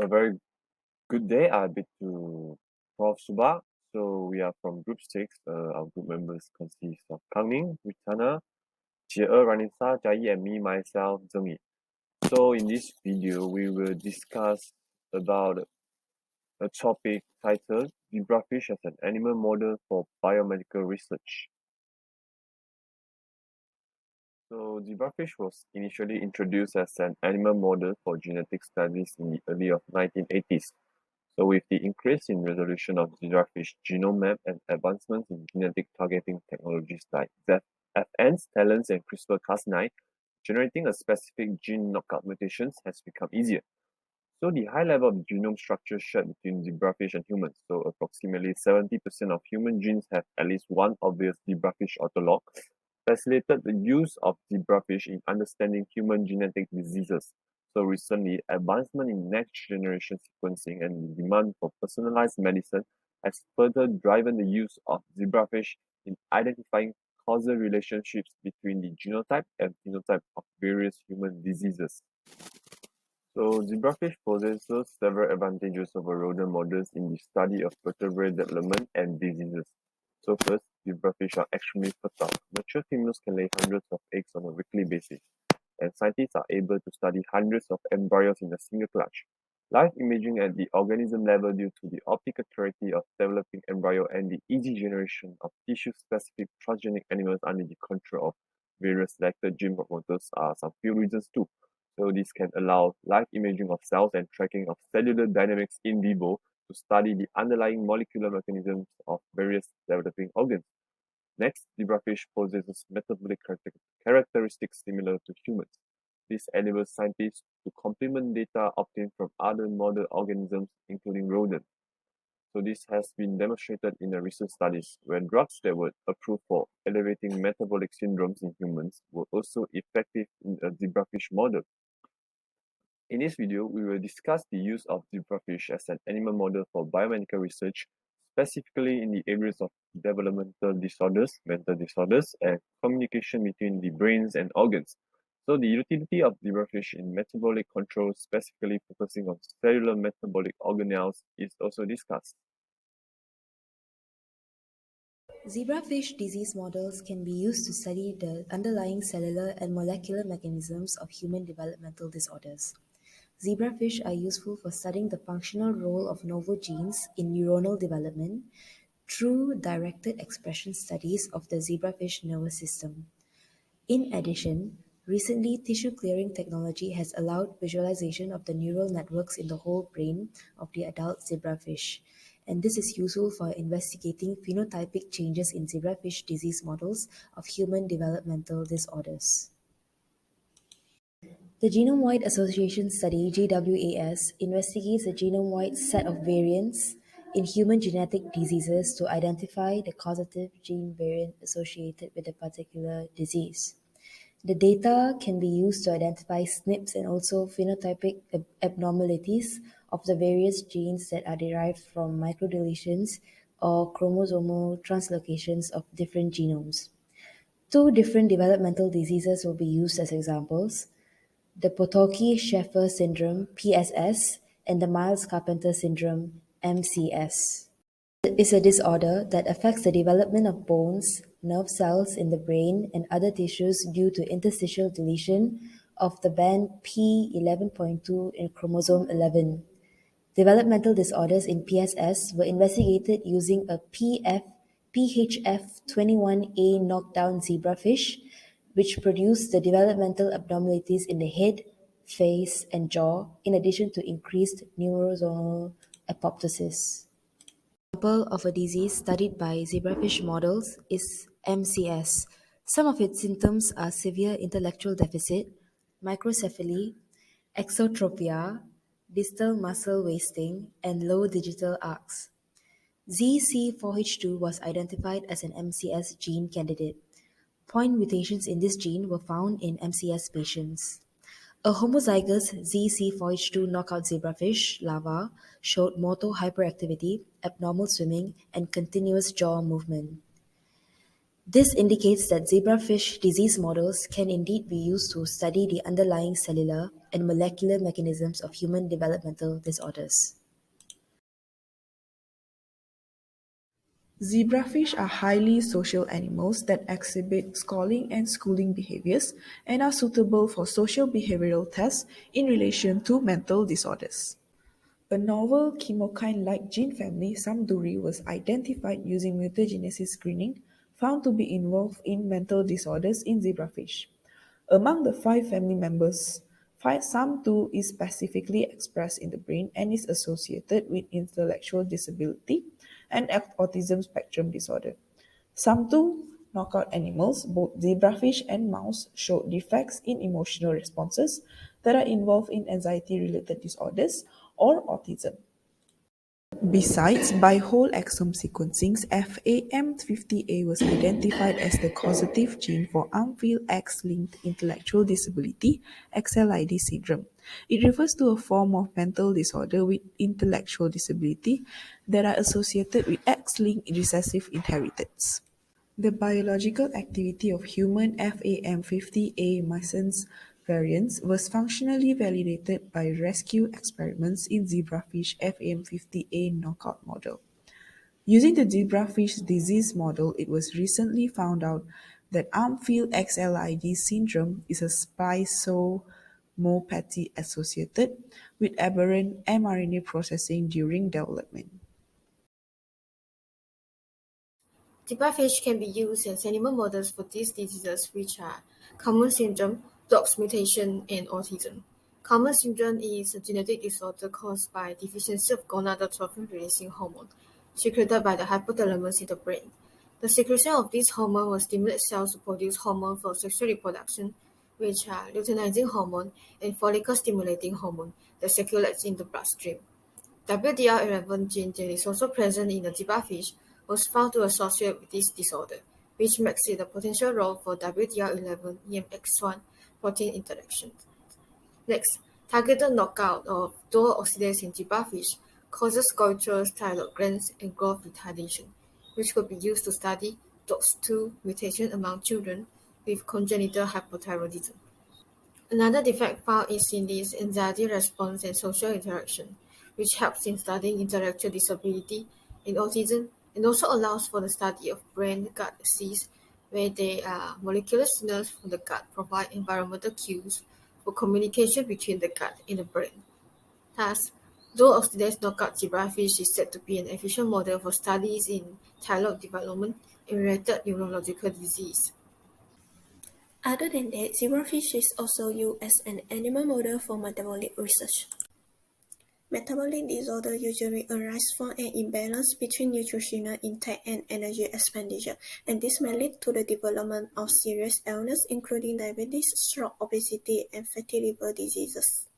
A very good day. I bid to Prof. Subak. So we are from Group 6. Our group members consist of Khang Ning, Rithana, Jie Er, Ranesaa, Jia Yee, and me, myself, Zheng Yi. So in this video, we will discuss about a topic titled Zebrafish as an animal model for biomedical research. So zebrafish was initially introduced as an animal model for genetic studies in the early 1980s. So with the increase in resolution of zebrafish genome map and advancements in genetic targeting technologies like ZFNs, TALENs, and CRISPR-Cas9, generating a specific gene knockout mutations has become easier. So the high level of genome structure shared between zebrafish and humans, so approximately 70% of human genes have at least one obvious zebrafish autolog, facilitated the use of zebrafish in understanding human genetic diseases. So recently, advancement in next generation sequencing and the demand for personalized medicine has further driven the use of zebrafish in identifying causal relationships between the genotype and phenotype of various human diseases. So zebrafish possesses several advantages over rodent models in the study of vertebrate development and diseases. So first, zebrafish are extremely fertile. Mature females can lay hundreds of eggs on a weekly basis, and scientists are able to study hundreds of embryos in a single clutch. Live imaging at the organism level due to the optical clarity of developing embryo and the easy generation of tissue-specific transgenic animals under the control of various selected gene promoters are some few reasons too. So this can allow live imaging of cells and tracking of cellular dynamics in vivo to study the underlying molecular mechanisms of various developing organs. Next, zebrafish possesses metabolic characteristics similar to humans. This enables scientists to complement data obtained from other model organisms, including rodents. So this has been demonstrated in recent studies where drugs that were approved for elevating metabolic syndromes in humans were also effective in a zebrafish model. In this video, we will discuss the use of zebrafish as an animal model for biomedical research, specifically in the areas of developmental disorders, mental disorders, and communication between the brains and organs. So the utility of zebrafish in metabolic control, specifically focusing on cellular metabolic organelles, is also discussed. Zebrafish disease models can be used to study the underlying cellular and molecular mechanisms of human developmental disorders. Zebrafish are useful for studying the functional role of novel genes in neuronal development through directed expression studies of the zebrafish nervous system. In addition, recently tissue clearing technology has allowed visualization of the neural networks in the whole brain of the adult zebrafish, and this is useful for investigating phenotypic changes in zebrafish disease models of human developmental disorders. The Genome-Wide Association Study (GWAS) investigates a genome-wide set of variants in human genetic diseases to identify the causative gene variant associated with a particular disease. The data can be used to identify SNPs and also phenotypic abnormalities of the various genes that are derived from microdeletions or chromosomal translocations of different genomes. Two different developmental diseases will be used as examples: the Potocki-Shaffer syndrome (PSS) and the Miles-Carpenter syndrome (MCS). It is a disorder that affects the development of bones, nerve cells in the brain, and other tissues due to interstitial deletion of the band P11.2 in chromosome 11. Developmental disorders in PSS were investigated using a PHF21A knockdown zebrafish, which produced the developmental abnormalities in the head, face, and jaw, in addition to increased neurosomal apoptosis. An example of a disease studied by zebrafish models is MCS. Some of its symptoms are severe intellectual deficit, microcephaly, exotropia, distal muscle wasting, and low digital arcs. ZC4H2 was identified as an MCS gene candidate. Point mutations in this gene were found in MCS patients. A homozygous ZC4H2 knockout zebrafish larva showed motor hyperactivity, abnormal swimming, and continuous jaw movement. This indicates that zebrafish disease models can indeed be used to study the underlying cellular and molecular mechanisms of human developmental disorders. Zebrafish are highly social animals that exhibit schooling and schooling behaviors and are suitable for social behavioral tests in relation to mental disorders. A novel chemokine-like gene family, Samduri, was identified using mutagenesis screening, found to be involved in mental disorders in zebrafish. Among the five family members, SAM2 is specifically expressed in the brain and is associated with intellectual disability and autism spectrum disorder. SAM2 knockout animals, both zebrafish and mouse, showed defects in emotional responses that are involved in anxiety-related disorders or autism. Besides, by whole exome sequencing, FAM50A was identified as the causative gene for unfilled X-linked intellectual disability (XLID) syndrome. It refers to a form of mental disorder with intellectual disability that are associated with X-linked recessive inheritance. The biological activity of human FAM50A missense variants was functionally validated by rescue experiments in zebrafish FAM50A knockout model. Using the zebrafish disease model, it was recently found out that unfilled XLID syndrome is a splicomopathy associated with aberrant mRNA processing during development. Zebrafish can be used as animal models for these diseases, which are common syndrome, Dox mutation, and autism. Common syndrome is a genetic disorder caused by deficiency of gonadotropin-releasing hormone, secreted by the hypothalamus in the brain. The secretion of this hormone will stimulate cells to produce hormone for sexual reproduction, which are luteinizing hormone and follicle-stimulating hormone that circulates in the bloodstream. WDR11 gene that is also present in the zebrafish was found to associate with this disorder, which makes it a potential role for WDR11 EMX1 protein interaction. Next, targeted knockout of dual oxidase in zebrafish causes coitus thyroid glands and growth retardation, which could be used to study DOX2 mutation among children with congenital hypothyroidism. Another defect found is in this anxiety response and social interaction, which helps in studying intellectual disability in autism and also allows for the study of brain-gut axes, where they are molecular signals from the gut provide environmental cues for communication between the gut and the brain. Thus, dual oxidase knockout zebrafish is said to be an efficient model for studies in thyroid development and related neurological disease. Other than that, zebrafish is also used as an animal model for metabolic research. Metabolic disorders usually arise from an imbalance between nutritional intake and energy expenditure, and this may lead to the development of serious illness including diabetes, stroke, obesity, and fatty liver diseases.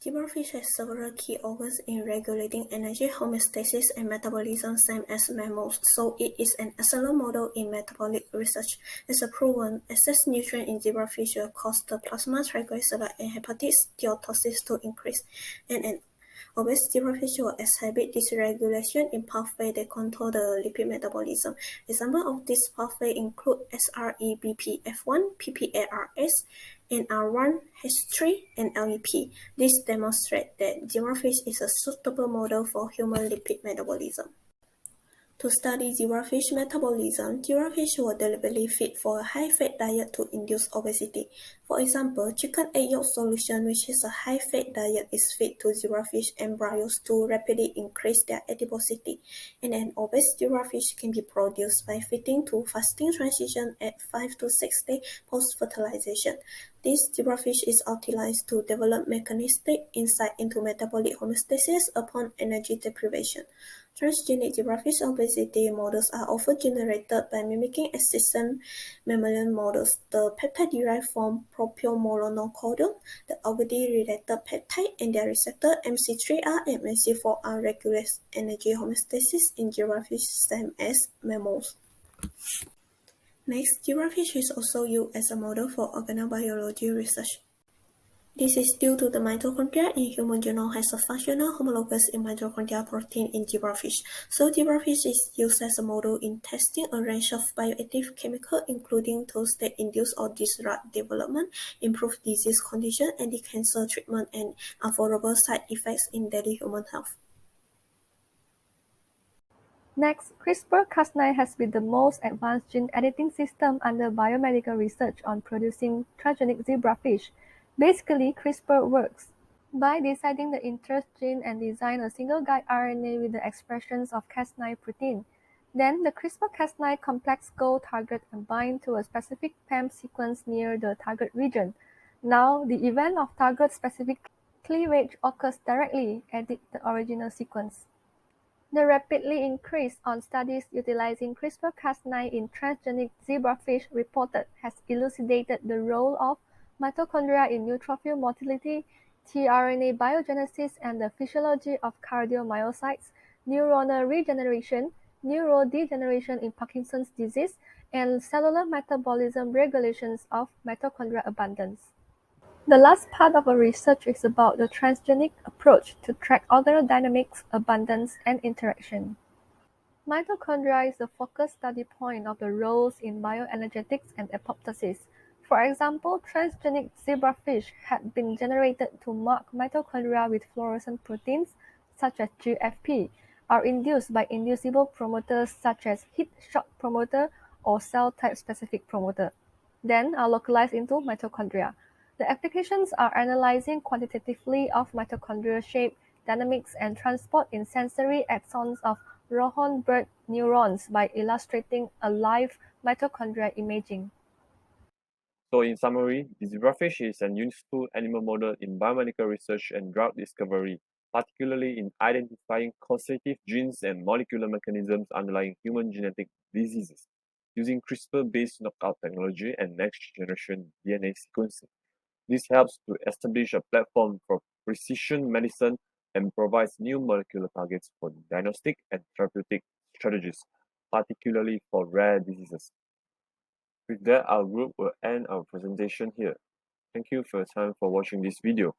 Zebrafish has several key organs in regulating energy homeostasis and metabolism, same as mammals, so it is an excellent model in metabolic research. As a proven, excess nutrient in zebrafish will cause the plasma triglyceride and hepatic steatosis to increase, and an obese zebrafish will exhibit dysregulation in pathways that control the lipid metabolism. Examples of this pathway include SREBPF1, PPARS, NR1H3, and LEP. This demonstrates that zebrafish is a suitable model for human lipid metabolism. To study zebrafish metabolism, zebrafish were deliberately fed for a high-fat diet to induce obesity. For example, chicken egg yolk solution, which is a high-fat diet, is fed to zebrafish embryos to rapidly increase their adiposity, and an obese zebrafish can be produced by feeding to fasting transition at 5 to 6 days post-fertilization. This zebrafish is utilized to develop mechanistic insight into metabolic homeostasis upon energy deprivation. Transgenic zebrafish obesity models are often generated by mimicking existing mammalian models. The peptide derived from propiomolanocodyl, the algae-related peptide, and their receptor MC3R and MC4R regulate energy homeostasis in zebrafish same as mammals. Next, zebrafish is also used as a model for organobiology research. This is due to the mitochondria in human genome has a functional homologous in mitochondria protein in zebrafish. So zebrafish is used as a model in testing a range of bioactive chemicals, including those that induce or disrupt development, improve disease condition, anti-cancer treatment, and unfavorable side effects in daily human health. Next, CRISPR-Cas9 has been the most advanced gene editing system under biomedical research on producing transgenic zebrafish. Basically, CRISPR works by deciding the interest gene and design a single guide RNA with the expressions of Cas9 protein. Then, the CRISPR-Cas9 complex go target and bind to a specific PAM sequence near the target region. Now, the event of target-specific cleavage occurs directly at the original sequence. The rapidly increase on studies utilizing CRISPR-Cas9 in transgenic zebrafish reported has elucidated the role of mitochondria in neutrophil motility, tRNA biogenesis, and the physiology of cardiomyocytes, neuronal regeneration, neurodegeneration in Parkinson's disease, and cellular metabolism regulations of mitochondrial abundance. The last part of our research is about the transgenic approach to track organelle dynamics, abundance, and interaction. Mitochondria is the focus study point of the roles in bioenergetics and apoptosis. For example, transgenic zebrafish had been generated to mark mitochondria with fluorescent proteins, such as GFP, are induced by inducible promoters such as heat shock promoter or cell type specific promoter, then are localized into mitochondria. The applications are analyzing quantitatively of mitochondrial shape, dynamics, and transport in sensory axons of Rohan bird neurons by illustrating a live mitochondria imaging. So in summary, the zebrafish is an useful animal model in biomedical research and drug discovery, particularly in identifying causative genes and molecular mechanisms underlying human genetic diseases, using CRISPR-based knockout technology and next-generation DNA sequencing. This helps to establish a platform for precision medicine and provides new molecular targets for diagnostic and therapeutic strategies, particularly for rare diseases. With that, our group will end our presentation here. Thank you for your time for watching this video.